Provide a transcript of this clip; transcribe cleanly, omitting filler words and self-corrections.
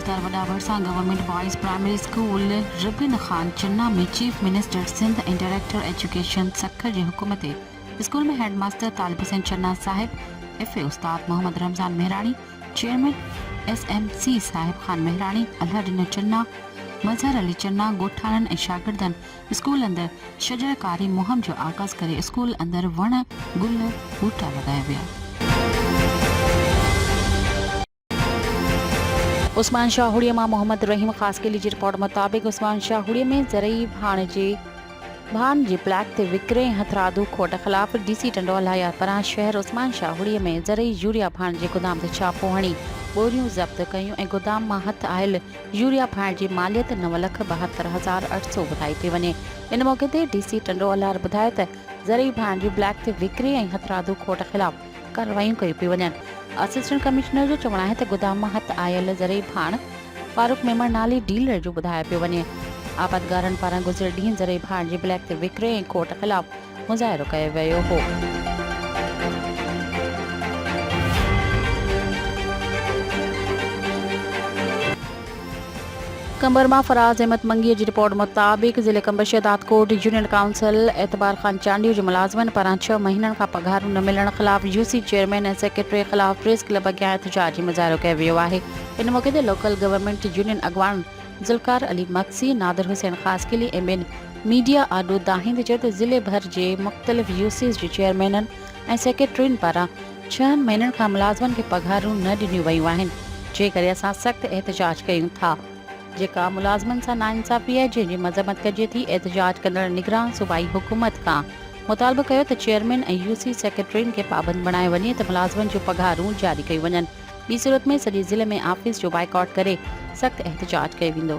मुख्तार वॾा भरसा government boys primary school रिबिन खान चन्ना में चीफ मिनिस्टर सिंध ऐं डायरेक्टर एजुकेशन सखर जी हुकूम ते स्कूल में हेड मास्टर तालिब हुसैन चन्ना साहिब, FA उस्ताद मोहम्मद रमज़ान मेहराणी, चेयरमैन SMC साहिब खान मेहराणी, अल्लाह चन्ना, मजहर अली चन्ना ॻोठाणनि ऐं शागिर्दनि स्कूल अंदर शजरकारी मुहिम जो आगाज़ करे स्कूल अंदर वण गुल बूटा लगाया विया। उस्मान शाहुड़िया मां मोहम्मद रहीम ख़ासकेली जी रिपोर्ट मुताबिक़ उस्मान शाहुड़िया में ज़रई भान जे ब्लैक ते विकिरे हथरादू खोट ख़िलाफ़ DC टंडोला हयात परां शहर उस्मान शाहुड़िया में ज़रई यूरिया भाण जे गोदाम ते छापो हणी बोरियूं ज़ब्त कयूं ऐं गोदाम मां हथ आयल यूरिया भाण जी मालियत 9,72,800 ॿुधाई पई वञे। इन मौक़े ते DC टंडोला ॿुधायो त ज़रई भाण जी ब्लैक ते विकिरे ऐं हथरादू खोट ख़िलाफ़ कार्रवाइयूं कयूं पियूं वञनि। असिस्टेंट कमिश्नर जो चवणु आहे त गोदाम मां हथ आयल ज़रई भाण फारूक मेमण नाले डीलर जो ॿुधायो पियो वञे। आबादगारनि पारां गुज़िरियल ॾींहुं ज़रई भाण जी ब्लैक ते विकिरे ऐं खोट ख़िलाफ़ मुज़ाहिरो कयो वियो हो। कंबर मां फराज अहमद मंगीअ जी रिपोर्ट मुताबिक़ ज़िले कंबर शहदाद कोट यूनियन काउंसिल एतबार खान चांडियूं जे मुलाज़िमनि पारां 6 महीननि खां पघारूं न मिलण ख़िलाफ़ UC चेयरमैन ऐं सेक्रेटरी ख़िलाफ़ प्रेस क्लब अॻियां एहतजाजी मुज़ाहिरो कयो वियो आहे। इन मौक़े ते लोकल गवर्नमेंट यूनियन अॻवान ज़ुल्फ़कार अली मक्सी, नादिर हुसैन ख़ासकेली ऐं ॿिनि मीडिया आडो दाहिंद चयो त ज़िले भर जे मुख़्तलिफ़ UCs जे चेयरमैननि ऐं सेक्रेटरियुनि पारां 6 महीननि खां मुलाज़िमनि खे पघारूं न ॾिनियूं वयूं आहिनि, जंहिं करे असां सख़्तु एहतजाज कयूं था। जेका मुलाज़िमनि सां नाइंसाफ़ी आहे जंहिंजी मज़म्मत कजे थी, एहतजाज कंदड़ निगरान सूबाई हुकूमत खां मुतालबो कयो त चेयरमैन ऐं UC सेक्रेटरियुनि खे पाबंद बणायो वञे त मुलाज़िमनि जूं पघारूं जारी कयूं वञनि। ॿी सूरत में सॼे ज़िले में आफ़िस जो बाइकॉट करे सख़्तु एहतजाज कयो वेंदो।